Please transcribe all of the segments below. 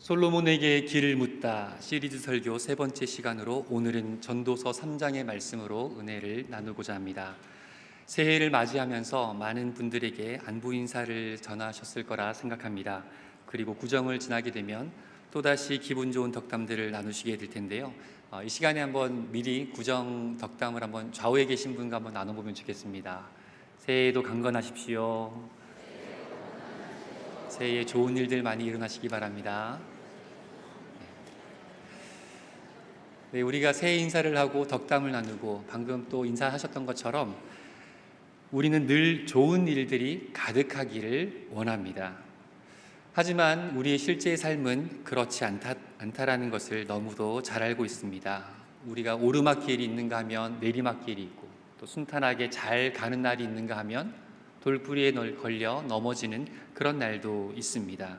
솔로몬에게 길을 묻다 시리즈 설교 세 번째 시간으로 오늘은 전도서 3장의 말씀으로 은혜를 나누고자 합니다. 새해를 맞이하면서 많은 분들에게 안부 인사를 전하셨을 거라 생각합니다. 그리고 구정을 지나게 되면 또다시 기분 좋은 덕담들을 나누시게 될 텐데요. 이 시간에 한번 미리 구정 덕담을 한번 좌우에 계신 분과 한번 나눠보면 좋겠습니다. 새해에도 강건하십시오. 새해에 좋은 일들 많이 일어나시기 바랍니다. 네, 우리가 새해 인사를 하고 덕담을 나누고 방금 또 인사하셨던 것처럼 우리는 늘 좋은 일들이 가득하기를 원합니다. 하지만 우리의 실제 삶은 그렇지 않다라는 것을 너무도 잘 알고 있습니다. 우리가 오르막길이 있는가 하면 내리막길이 있고, 또 순탄하게 잘 가는 날이 있는가 하면 돌부리에 걸려 넘어지는 그런 날도 있습니다.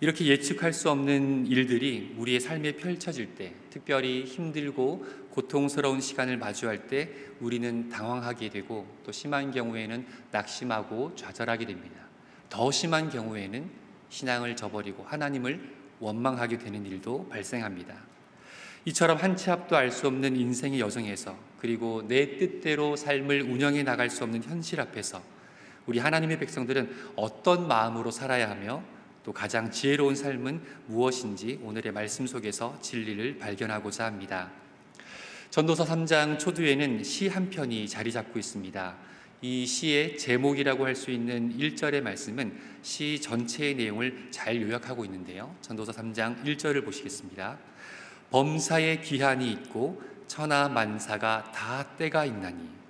이렇게 예측할 수 없는 일들이 우리의 삶에 펼쳐질 때, 특별히 힘들고 고통스러운 시간을 마주할 때 우리는 당황하게 되고, 또 심한 경우에는 낙심하고 좌절하게 됩니다. 더 심한 경우에는 신앙을 저버리고 하나님을 원망하게 되는 일도 발생합니다. 이처럼 한 치 앞도 알 수 없는 인생의 여정에서, 그리고 내 뜻대로 삶을 운영해 나갈 수 없는 현실 앞에서 우리 하나님의 백성들은 어떤 마음으로 살아야 하며 또 가장 지혜로운 삶은 무엇인지 오늘의 말씀 속에서 진리를 발견하고자 합니다. 전도서 3장 초두에는 시 한 편이 자리 잡고 있습니다. 이 시의 제목이라고 할 수 있는 1절의 말씀은 시 전체의 내용을 잘 요약하고 있는데요. 전도서 3장 1절을 보시겠습니다. 범사에 기한이 있고 천하 만사가 다 때가 있나니.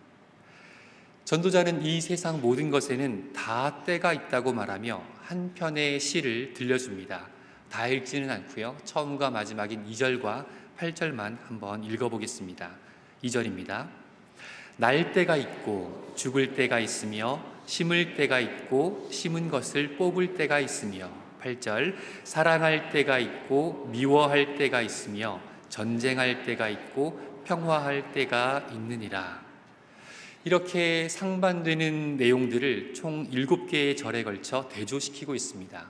전도자는 이 세상 모든 것에는 다 때가 있다고 말하며 한 편의 시를 들려줍니다. 다 읽지는 않고요. 처음과 마지막인 2절과 8절만 한번 읽어보겠습니다. 2절입니다. 날 때가 있고 죽을 때가 있으며 심을 때가 있고 심은 것을 뽑을 때가 있으며 8절 사랑할 때가 있고 미워할 때가 있으며 전쟁할 때가 있고 평화할 때가 있느니라. 이렇게 상반되는 내용들을 총 7개의 절에 걸쳐 대조시키고 있습니다.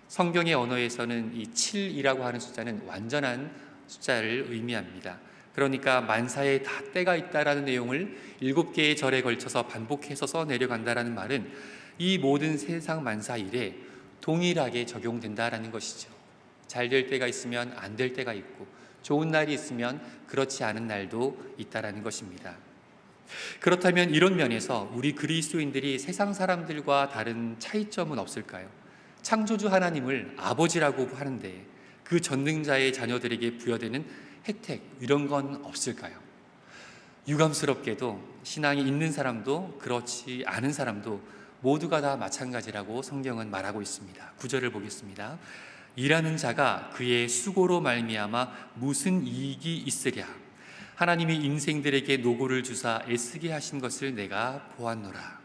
성경의 언어에서는 이 7이라고 하는 숫자는 완전한 숫자를 의미합니다. 그러니까 만사에 다 때가 있다라는 내용을 7개의 절에 걸쳐서 반복해서 써내려간다라는 말은 이 모든 세상 만사 일에 동일하게 적용된다라는 것이죠. 잘 될 때가 있으면 안 될 때가 있고, 좋은 날이 있으면 그렇지 않은 날도 있다라는 것입니다. 그렇다면 이런 면에서 우리 그리스도인들이 세상 사람들과 다른 차이점은 없을까요? 창조주 하나님을 아버지라고 하는데 그 전능자의 자녀들에게 부여되는 혜택, 이런 건 없을까요? 유감스럽게도 신앙이 있는 사람도 그렇지 않은 사람도 모두가 다 마찬가지라고 성경은 말하고 있습니다. 9절을 보겠습니다. 일하는 자가 그의 수고로 말미암아 무슨 이익이 있으랴. 하나님이 인생들에게 노고를 주사 애쓰게 하신 것을 내가 보았노라.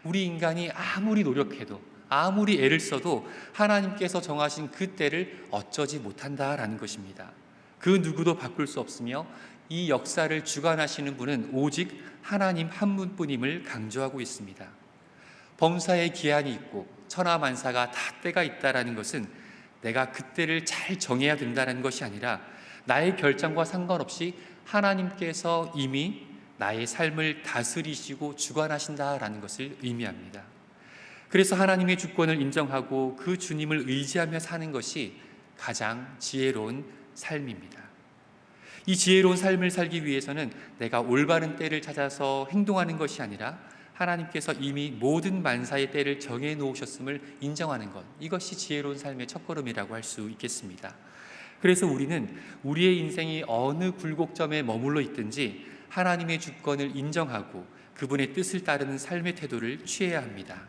우리 인간이 아무리 노력해도 아무리 애를 써도 하나님께서 정하신 그 때를 어쩌지 못한다라는 것입니다. 그 누구도 바꿀 수 없으며 이 역사를 주관하시는 분은 오직 하나님 한 분뿐임을 강조하고 있습니다. 범사에 기한이 있고 천하 만사가 다 때가 있다라는 것은 내가 그때를 잘 정해야 된다는 것이 아니라 나의 결정과 상관없이 하나님께서 이미 나의 삶을 다스리시고 주관하신다라는 것을 의미합니다. 그래서 하나님의 주권을 인정하고 그 주님을 의지하며 사는 것이 가장 지혜로운 삶입니다. 이 지혜로운 삶을 살기 위해서는 내가 올바른 때를 찾아서 행동하는 것이 아니라 하나님께서 이미 모든 만사의 때를 정해 놓으셨음을 인정하는 것, 이것이 지혜로운 삶의 첫걸음이라고 할 수 있겠습니다. 그래서 우리는 우리의 인생이 어느 굴곡점에 머물러 있든지 하나님의 주권을 인정하고 그분의 뜻을 따르는 삶의 태도를 취해야 합니다.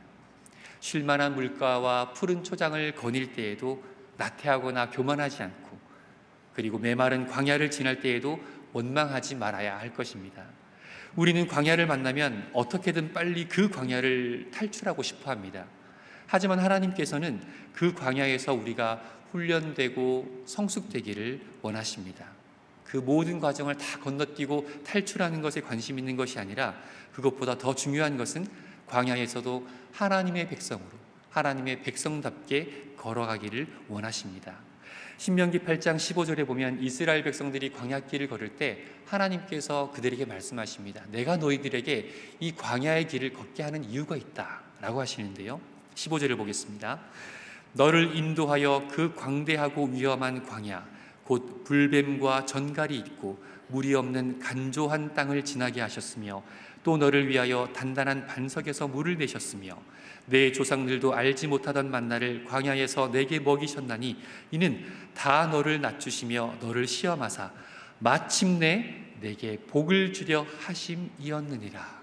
쉴만한 물가와 푸른 초장을 거닐 때에도 나태하거나 교만하지 않고, 그리고 메마른 광야를 지날 때에도 원망하지 말아야 할 것입니다. 우리는 광야를 만나면 어떻게든 빨리 그 광야를 탈출하고 싶어 합니다. 하지만 하나님께서는 그 광야에서 우리가 훈련되고 성숙되기를 원하십니다. 그 모든 과정을 다 건너뛰고 탈출하는 것에 관심 있는 것이 아니라 그것보다 더 중요한 것은 광야에서도 하나님의 백성으로 하나님의 백성답게 걸어가기를 원하십니다. 신명기 8장 15절에 보면 이스라엘 백성들이 광야길을 걸을 때 하나님께서 그들에게 말씀하십니다. 내가 너희들에게 이 광야의 길을 걷게 하는 이유가 있다 라고 하시는데요, 15절을 보겠습니다. 너를 인도하여 그 광대하고 위험한 광야 곧 불뱀과 전갈이 있고 물이 없는 간조한 땅을 지나게 하셨으며 또 너를 위하여 단단한 반석에서 물을 내셨으며 내 조상들도 알지 못하던 만나를 광야에서 내게 먹이셨나니 이는 다 너를 낮추시며 너를 시험하사 마침내 내게 복을 주려 하심이었느니라.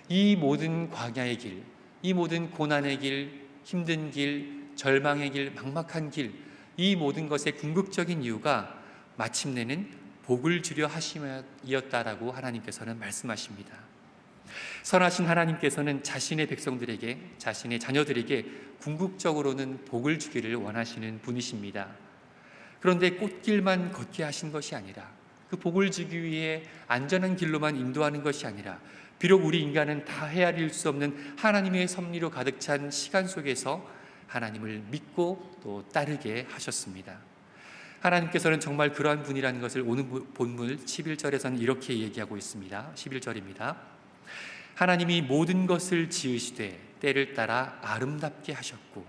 이 모든 광야의 길, 이 모든 고난의 길, 힘든 길, 절망의 길, 막막한 길, 이 모든 것의 궁극적인 이유가 마침내는 복을 주려 하심이었다라고 하나님께서는 말씀하십니다. 선하신 하나님께서는 자신의 백성들에게, 자신의 자녀들에게 궁극적으로는 복을 주기를 원하시는 분이십니다. 그런데 꽃길만 걷게 하신 것이 아니라, 그 복을 주기 위해 안전한 길로만 인도하는 것이 아니라, 비록 우리 인간은 다 헤아릴 수 없는 하나님의 섭리로 가득 찬 시간 속에서 하나님을 믿고 또 따르게 하셨습니다. 하나님께서는 정말 그러한 분이라는 것을 오늘 본문 11절에서는 이렇게 얘기하고 있습니다. 11절입니다. 하나님이 모든 것을 지으시되 때를 따라 아름답게 하셨고,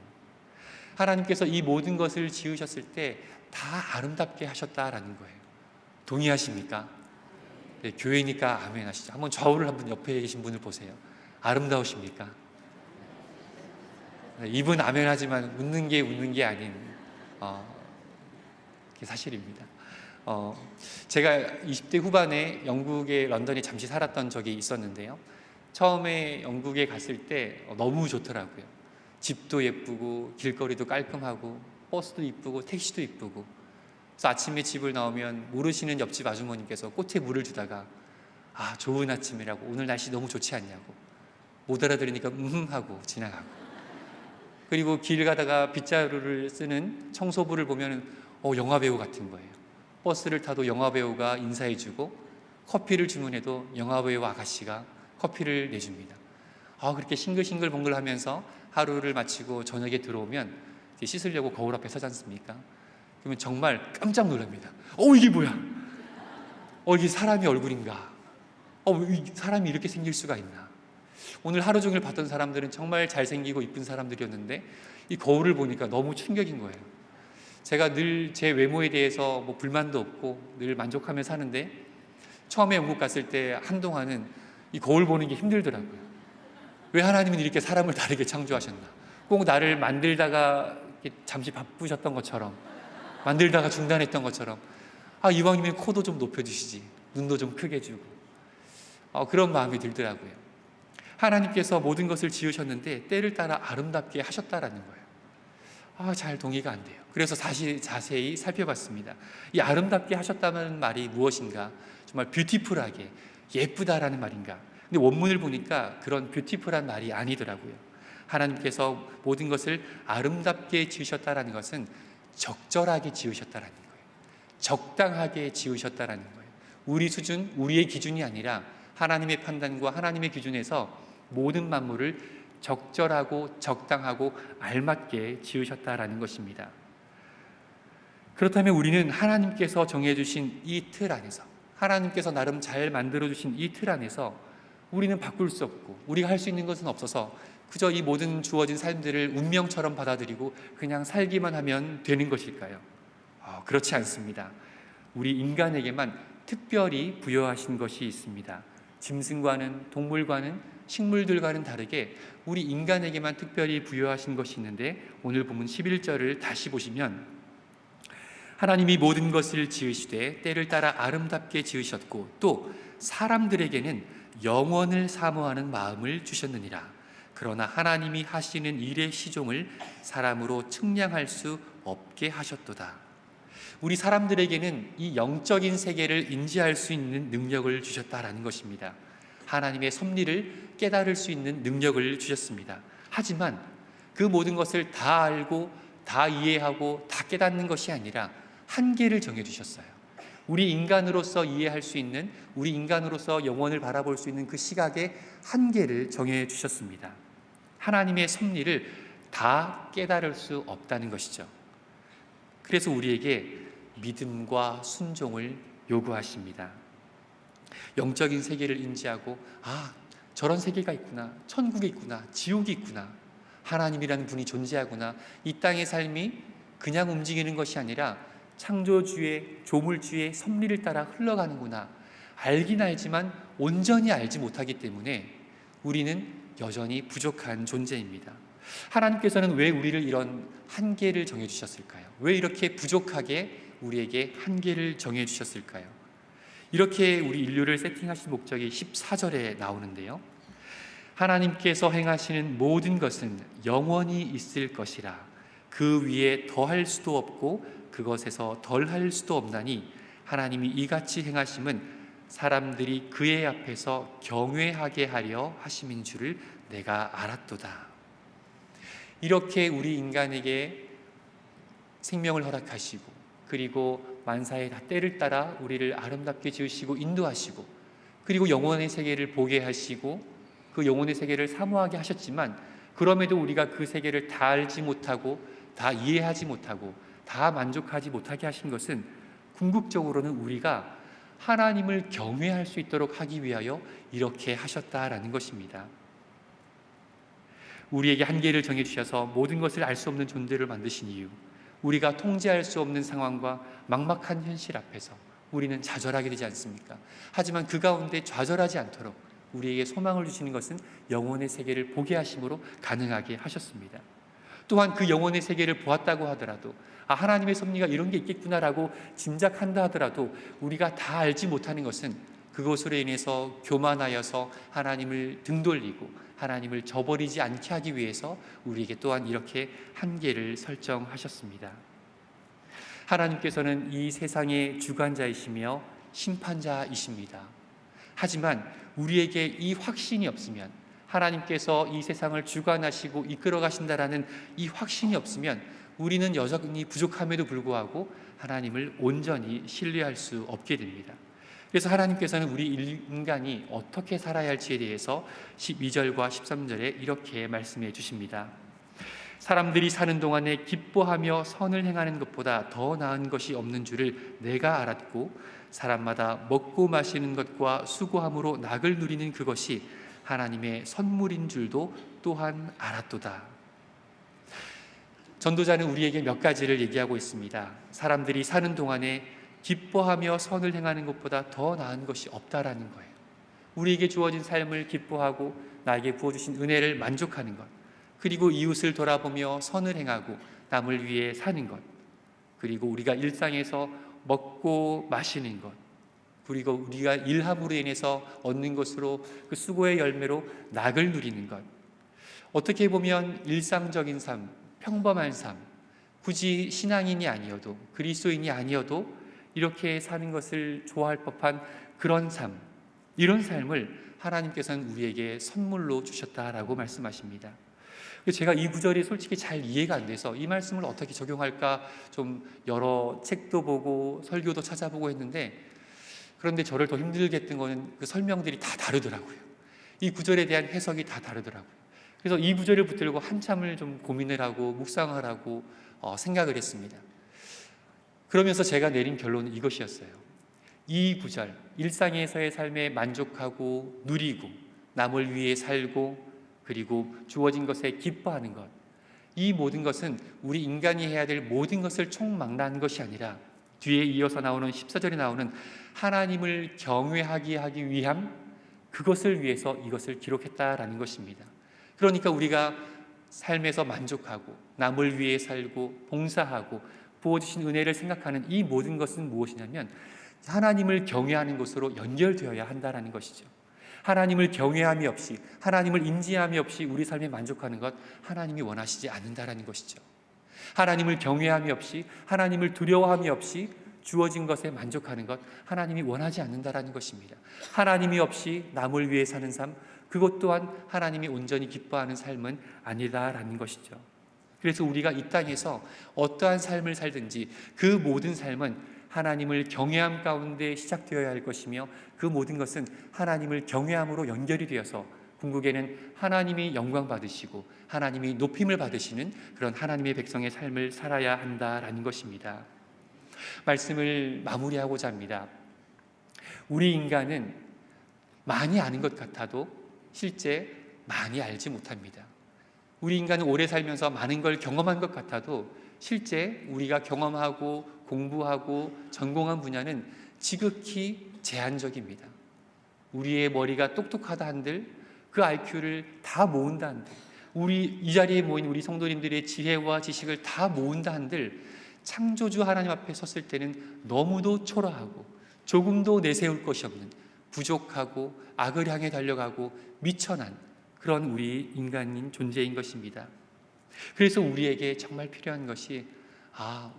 하나님께서 이 모든 것을 지으셨을 때 다 아름답게 하셨다라는 거예요. 동의하십니까? 네, 교회니까 아멘 하시죠. 한번 저를 한번 옆에 계신 분을 보세요. 아름다우십니까? 네, 입은 아멘 하지만 웃는 게 아닌 그게 사실입니다. 제가 20대 후반에 영국의 런던에 잠시 살았던 적이 있었는데요, 처음에 영국에 갔을 때 너무 좋더라고요. 집도 예쁘고 길거리도 깔끔하고 버스도 이쁘고 택시도 이쁘고. 그래서 아침에 집을 나오면 모르시는 옆집 아주머니께서 꽃에 물을 주다가 좋은 아침이라고, 오늘 날씨 너무 좋지 않냐고, 못 알아들으니까 하고 지나가고. 그리고 길 가다가 빗자루를 쓰는 청소부를 보면 영화배우 같은 거예요. 버스를 타도 영화배우가 인사해주고, 커피를 주문해도 영화배우 아가씨가 커피를 내줍니다. 그렇게 싱글싱글 봉글하면서 하루를 마치고 저녁에 들어오면 씻으려고 거울 앞에 서지 않습니까? 그러면 정말 깜짝 놀랍니다. 이게 뭐야? 이게 사람의 얼굴인가? 사람이 이렇게 생길 수가 있나? 오늘 하루 종일 봤던 사람들은 정말 잘생기고 이쁜 사람들이었는데 이 거울을 보니까 너무 충격인 거예요. 제가 늘 제 외모에 대해서 불만도 없고 늘 만족하며 사는데, 처음에 영국 갔을 때 한동안은 이 거울 보는 게 힘들더라고요. 왜 하나님은 이렇게 사람을 다르게 창조하셨나? 꼭 나를 만들다가 잠시 바쁘셨던 것처럼, 만들다가 중단했던 것처럼, 이왕이면 코도 좀 높여주시지, 눈도 좀 크게 주고, 그런 마음이 들더라고요. 하나님께서 모든 것을 지으셨는데 때를 따라 아름답게 하셨다라는 거예요. 잘 동의가 안 돼요. 그래서 자세히 살펴봤습니다. 이 아름답게 하셨다는 말이 무엇인가? 정말 뷰티풀하게, 예쁘다라는 말인가? 근데 원문을 보니까 그런 뷰티풀한 말이 아니더라고요. 하나님께서 모든 것을 아름답게 지으셨다라는 것은 적절하게 지으셨다라는 거예요. 적당하게 지으셨다라는 거예요. 우리 수준, 우리의 기준이 아니라 하나님의 판단과 하나님의 기준에서 모든 만물을 적절하고 적당하고 알맞게 지으셨다라는 것입니다. 그렇다면 우리는 하나님께서 정해주신 이 틀 안에서, 하나님께서 나름 잘 만들어주신 이 틀 안에서 우리는 바꿀 수 없고 우리가 할 수 있는 것은 없어서 그저 이 모든 주어진 삶들을 운명처럼 받아들이고 그냥 살기만 하면 되는 것일까요? 그렇지 않습니다. 우리 인간에게만 특별히 부여하신 것이 있습니다. 짐승과는, 동물과는, 식물들과는 다르게 우리 인간에게만 특별히 부여하신 것이 있는데, 오늘 본문 11절을 다시 보시면 하나님이 모든 것을 지으시되 때를 따라 아름답게 지으셨고 또 사람들에게는 영원을 사모하는 마음을 주셨느니라. 그러나 하나님이 하시는 일의 시종을 사람으로 측량할 수 없게 하셨도다. 우리 사람들에게는 이 영적인 세계를 인지할 수 있는 능력을 주셨다라는 것입니다. 하나님의 섭리를 깨달을 수 있는 능력을 주셨습니다. 하지만 그 모든 것을 다 알고 다 이해하고 다 깨닫는 것이 아니라 한계를 정해주셨어요. 우리 인간으로서 이해할 수 있는, 우리 인간으로서 영원을 바라볼 수 있는 그 시각의 한계를 정해주셨습니다. 하나님의 섭리를 다 깨달을 수 없다는 것이죠. 그래서 우리에게 믿음과 순종을 요구하십니다. 영적인 세계를 인지하고 저런 세계가 있구나, 천국이 있구나, 지옥이 있구나, 하나님이라는 분이 존재하구나, 이 땅의 삶이 그냥 움직이는 것이 아니라 창조주의, 조물주의 섭리를 따라 흘러가는구나, 알긴 알지만 온전히 알지 못하기 때문에 우리는 여전히 부족한 존재입니다. 하나님께서는 왜 우리를 이런 한계를 정해주셨을까요? 왜 이렇게 부족하게 우리에게 한계를 정해주셨을까요? 이렇게 우리 인류를 세팅하신 목적이 14절에 나오는데요. 하나님께서 행하시는 모든 것은 영원히 있을 것이라 그 위에 더할 수도 없고 그것에서 덜할 수도 없나니 하나님이 이같이 행하심은 사람들이 그의 앞에서 경외하게 하려 하심인 줄을 내가 알았도다. 이렇게 우리 인간에게 생명을 허락하시고 그리고 만사의 때를 따라 우리를 아름답게 지으시고 인도하시고 그리고 영혼의 세계를 보게 하시고 그 영혼의 세계를 사모하게 하셨지만 그럼에도 우리가 그 세계를 다 알지 못하고 다 이해하지 못하고 다 만족하지 못하게 하신 것은 궁극적으로는 우리가 하나님을 경외할 수 있도록 하기 위하여 이렇게 하셨다라는 것입니다. 우리에게 한계를 정해주셔서 모든 것을 알 수 없는 존재를 만드신 이유, 우리가 통제할 수 없는 상황과 막막한 현실 앞에서 우리는 좌절하게 되지 않습니까? 하지만 그 가운데 좌절하지 않도록 우리에게 소망을 주시는 것은 영혼의 세계를 보게 하심으로 가능하게 하셨습니다. 또한 그 영혼의 세계를 보았다고 하더라도 하나님의 섭리가 이런 게 있겠구나라고 짐작한다 하더라도 우리가 다 알지 못하는 것은 그것으로 인해서 교만하여서 하나님을 등돌리고 하나님을 저버리지 않게 하기 위해서 우리에게 또한 이렇게 한계를 설정하셨습니다. 하나님께서는 이 세상의 주관자이시며 심판자이십니다. 하지만 우리에게 이 확신이 없으면, 하나님께서 이 세상을 주관하시고 이끌어 가신다라는 이 확신이 없으면 우리는 여전히 부족함에도 불구하고 하나님을 온전히 신뢰할 수 없게 됩니다. 그래서 하나님께서는 우리 인간이 어떻게 살아야 할지에 대해서 12절과 13절에 이렇게 말씀해 주십니다. 사람들이 사는 동안에 기뻐하며 선을 행하는 것보다 더 나은 것이 없는 줄을 내가 알았고 사람마다 먹고 마시는 것과 수고함으로 낙을 누리는 그것이 하나님의 선물인 줄도 또한 알았도다. 전도자는 우리에게 몇 가지를 얘기하고 있습니다. 사람들이 사는 동안에 기뻐하며 선을 행하는 것보다 더 나은 것이 없다라는 거예요. 우리에게 주어진 삶을 기뻐하고 나에게 부어주신 은혜를 만족하는 것, 그리고 이웃을 돌아보며 선을 행하고 남을 위해 사는 것, 그리고 우리가 일상에서 먹고 마시는 것, 그리고 우리가 일함으로 인해서 얻는 것으로 그 수고의 열매로 낙을 누리는 것, 어떻게 보면 일상적인 삶, 평범한 삶, 굳이 신앙인이 아니어도 그리스도인이 아니어도 이렇게 사는 것을 좋아할 법한 그런 삶, 이런 삶을 하나님께서는 우리에게 선물로 주셨다라고 말씀하십니다. 제가 이 구절이 솔직히 잘 이해가 안 돼서 이 말씀을 어떻게 적용할까 좀 여러 책도 보고 설교도 찾아보고 했는데, 그런데 저를 더 힘들게 했던 거는 그 설명들이 다 다르더라고요. 이 구절에 대한 해석이 다 다르더라고요. 그래서 이 구절을 붙들고 한참을 좀 고민을 하고 묵상을 하고 생각을 했습니다. 그러면서 제가 내린 결론은 이것이었어요. 이 구절, 일상에서의 삶에 만족하고 누리고 남을 위해 살고 그리고 주어진 것에 기뻐하는 것, 이 모든 것은 우리 인간이 해야 될 모든 것을 총망라한 것이 아니라 뒤에 이어서 나오는 14절에 나오는 하나님을 경외하게 하기 위함, 그것을 위해서 이것을 기록했다라는 것입니다. 그러니까 우리가 삶에서 만족하고 남을 위해 살고 봉사하고 부어주신 은혜를 생각하는 이 모든 것은 무엇이냐면 하나님을 경외하는 것으로 연결되어야 한다는 것이죠. 하나님을 경외함이 없이, 하나님을 인지함이 없이 우리 삶에 만족하는 것, 하나님이 원하시지 않는다는 것이죠. 하나님을 경외함이 없이, 하나님을 두려워함이 없이 주어진 것에 만족하는 것, 하나님이 원하지 않는다는 것입니다. 하나님이 없이 남을 위해 사는 삶, 그것 또한 하나님이 온전히 기뻐하는 삶은 아니다라는 것이죠. 그래서 우리가 이 땅에서 어떠한 삶을 살든지 그 모든 삶은 하나님을 경외함 가운데 시작되어야 할 것이며, 그 모든 것은 하나님을 경외함으로 연결이 되어서 궁극에는 하나님이 영광 받으시고 하나님이 높임을 받으시는 그런 하나님의 백성의 삶을 살아야 한다라는 것입니다. 말씀을 마무리하고자 합니다. 우리 인간은 많이 아는 것 같아도 실제 많이 알지 못합니다. 우리 인간은 오래 살면서 많은 걸 경험한 것 같아도 실제 우리가 경험하고 공부하고 전공한 분야는 지극히 제한적입니다. 우리의 머리가 똑똑하다 한들 그 IQ를 다 모은다 한들, 우리 이 자리에 모인 우리 성도님들의 지혜와 지식을 다 모은다 한들 창조주 하나님 앞에 섰을 때는 너무도 초라하고 조금도 내세울 것이 없는 부족하고 악을 향해 달려가고 미천한 그런 우리 인간인 존재인 것입니다. 그래서 우리에게 정말 필요한 것이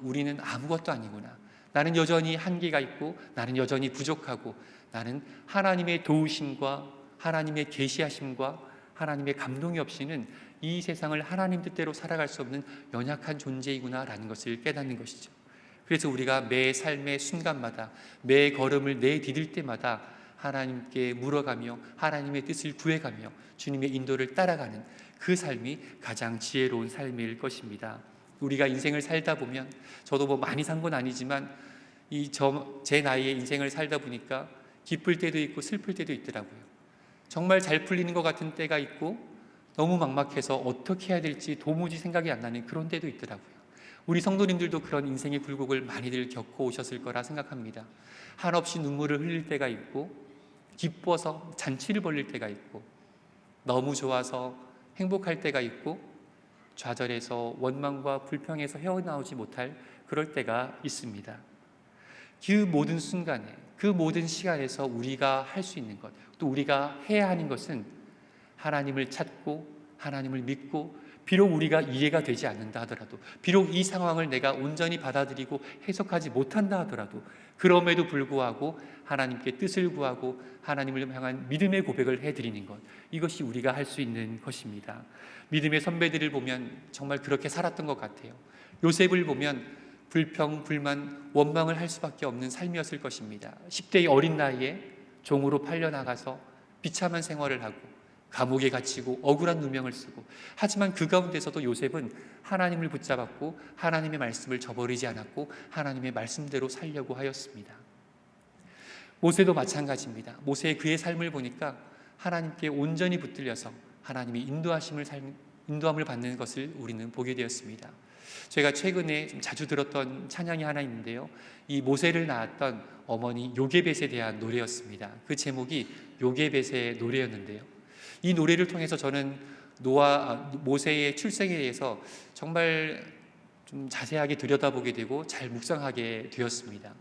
우리는 아무것도 아니구나. 나는 여전히 한계가 있고 나는 여전히 부족하고 나는 하나님의 도우심과 하나님의 계시하심과 하나님의 감동이 없이는 이 세상을 하나님 뜻대로 살아갈 수 없는 연약한 존재이구나라는 것을 깨닫는 것이죠. 그래서 우리가 매 삶의 순간마다 매 걸음을 내디딜 때마다 하나님께 물어가며 하나님의 뜻을 구해가며 주님의 인도를 따라가는 그 삶이 가장 지혜로운 삶일 것입니다. 우리가 인생을 살다 보면 저도 뭐 많이 산 건 아니지만 제 나이에 인생을 살다 보니까 기쁠 때도 있고 슬플 때도 있더라고요. 정말 잘 풀리는 것 같은 때가 있고 너무 막막해서 어떻게 해야 될지 도무지 생각이 안 나는 그런 때도 있더라고요. 우리 성도님들도 그런 인생의 굴곡을 많이들 겪어 오셨을 거라 생각합니다. 한없이 눈물을 흘릴 때가 있고 기뻐서 잔치를 벌릴 때가 있고 너무 좋아서 행복할 때가 있고 좌절해서 원망과 불평에서 헤어나오지 못할 그럴 때가 있습니다. 그 모든 순간에 그 모든 시간에서 우리가 할 수 있는 것, 또 우리가 해야 하는 것은 하나님을 찾고 하나님을 믿고 비록 우리가 이해가 되지 않는다 하더라도 비록 이 상황을 내가 온전히 받아들이고 해석하지 못한다 하더라도 그럼에도 불구하고 하나님께 뜻을 구하고 하나님을 향한 믿음의 고백을 해드리는 것, 이것이 우리가 할 수 있는 것입니다. 믿음의 선배들을 보면 정말 그렇게 살았던 것 같아요. 요셉을 보면 불평, 불만, 원망을 할 수밖에 없는 삶이었을 것입니다. 10대의 어린 나이에 종으로 팔려나가서 비참한 생활을 하고 감옥에 갇히고 억울한 누명을 쓰고, 하지만 그 가운데서도 요셉은 하나님을 붙잡았고 하나님의 말씀을 저버리지 않았고 하나님의 말씀대로 살려고 하였습니다. 모세도 마찬가지입니다. 모세의 그의 삶을 보니까 하나님께 온전히 붙들려서 하나님이 인도함을 받는 것을 우리는 보게 되었습니다. 제가 최근에 좀 자주 들었던 찬양이 하나 있는데요, 이 모세를 낳았던 어머니 요게벳에 대한 노래였습니다. 그 제목이 요게벳의 노래였는데요, 이 노래를 통해서 저는 모세의 출생에 대해서 정말 좀 자세하게 들여다보게 되고 잘 묵상하게 되었습니다.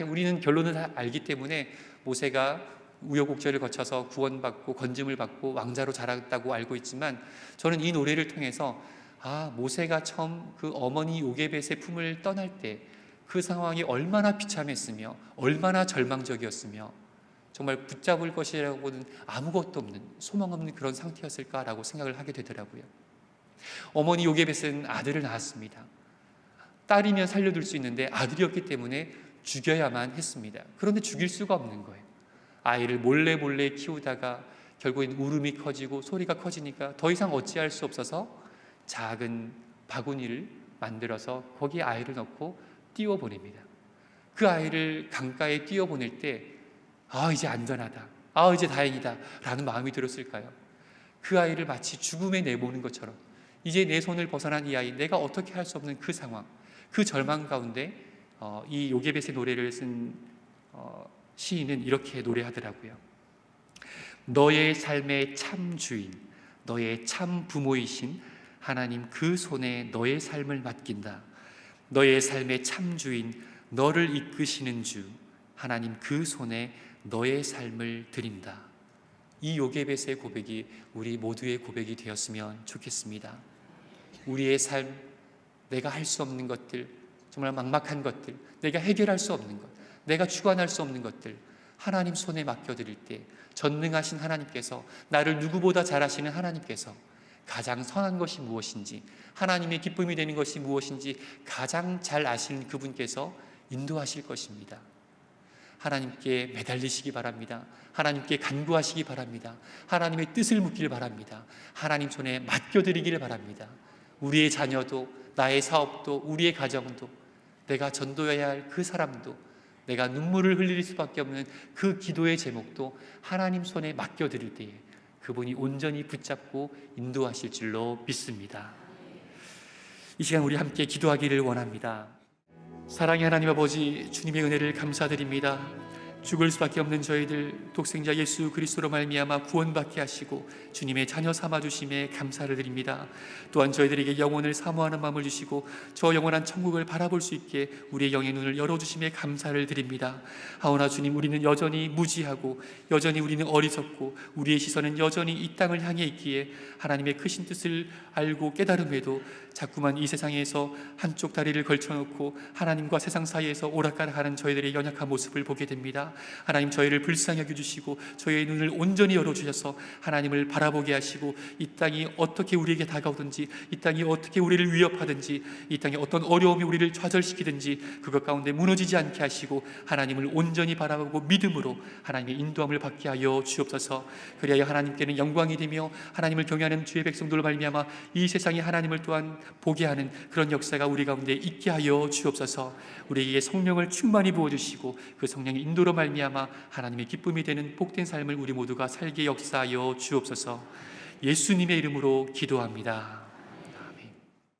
우리는 결론을 다 알기 때문에 모세가 우여곡절을 거쳐서 구원받고 건짐을 받고 왕자로 자랐다고 알고 있지만, 저는 이 노래를 통해서 모세가 처음 그 어머니 요게벳의 품을 떠날 때 그 상황이 얼마나 비참했으며 얼마나 절망적이었으며 정말 붙잡을 것이라고는 아무것도 없는, 소망 없는 그런 상태였을까라고 생각을 하게 되더라고요. 어머니 요게벳은 아들을 낳았습니다. 딸이면 살려둘 수 있는데 아들이었기 때문에 죽여야만 했습니다. 그런데 죽일 수가 없는 거예요. 아이를 몰래 키우다가 결국엔 울음이 커지고 소리가 커지니까 더 이상 어찌할 수 없어서 작은 바구니를 만들어서 거기에 아이를 넣고 띄워보냅니다. 그 아이를 강가에 띄워보낼 때 이제 안전하다, 이제 다행이다 라는 마음이 들었을까요? 그 아이를 마치 죽음에 내보는 것처럼 이제 내 손을 벗어난 이 아이, 내가 어떻게 할 수 없는 그 상황, 그 절망 가운데 이 요게벳의 노래를 쓴 시인은 이렇게 노래하더라고요. 너의 삶의 참 주인, 너의 참 부모이신 하나님 그 손에 너의 삶을 맡긴다. 너의 삶의 참 주인, 너를 이끄시는 주 하나님 그 손에 너의 삶을 드린다. 이 요게벳의 고백이 우리 모두의 고백이 되었으면 좋겠습니다. 우리의 삶, 내가 할 수 없는 것들, 정말 막막한 것들, 내가 해결할 수 없는 것, 내가 주관할 수 없는 것들 하나님 손에 맡겨드릴 때 전능하신 하나님께서, 나를 누구보다 잘 아시는 하나님께서 가장 선한 것이 무엇인지, 하나님의 기쁨이 되는 것이 무엇인지 가장 잘 아시는 그분께서 인도하실 것입니다. 하나님께 매달리시기 바랍니다. 하나님께 간구하시기 바랍니다. 하나님의 뜻을 묻길 바랍니다. 하나님 손에 맡겨드리기를 바랍니다. 우리의 자녀도, 나의 사업도, 우리의 가정도, 내가 전도해야 할 그 사람도, 내가 눈물을 흘릴 수밖에 없는 그 기도의 제목도 하나님 손에 맡겨드릴 때에 그분이 온전히 붙잡고 인도하실 줄로 믿습니다. 이 시간 우리 함께 기도하기를 원합니다. 사랑의 하나님 아버지, 주님의 은혜를 감사드립니다. 죽을 수밖에 없는 저희들 독생자 예수 그리스도로 말미암아 구원받게 하시고 주님의 자녀 삼아주심에 감사를 드립니다. 또한 저희들에게 영혼을 사모하는 마음을 주시고 저 영원한 천국을 바라볼 수 있게 우리의 영의 눈을 열어주심에 감사를 드립니다. 하오나 주님, 우리는 여전히 무지하고 여전히 우리는 어리석고 우리의 시선은 여전히 이 땅을 향해 있기에 하나님의 크신 뜻을 알고 깨달음에도 자꾸만 이 세상에서 한쪽 다리를 걸쳐놓고 하나님과 세상 사이에서 오락가락하는 저희들의 연약한 모습을 보게 됩니다. 하나님, 저희를 불쌍히 여겨주시고 저희의 눈을 온전히 열어주셔서 하나님을 바라보게 하시고 이 땅이 어떻게 우리에게 다가오든지, 이 땅이 어떻게 우리를 위협하든지, 이 땅에 어떤 어려움이 우리를 좌절시키든지 그것 가운데 무너지지 않게 하시고 하나님을 온전히 바라보고 믿음으로 하나님의 인도함을 받게 하여 주옵소서. 그리하여 하나님께는 영광이 되며 하나님을 경외하는 주의 백성들로 말미암아 이 세상이 하나님을 또한 보게 하는 그런 역사가 우리 가운데 있게 하여 주옵소서. 우리에게 성령을 충만히 부어주시고 그 성령의 인도로 말미암아 하나님의 기쁨이 되는 복된 삶을 우리 모두가 살게 역사하여 주옵소서. 예수님의 이름으로 기도합니다.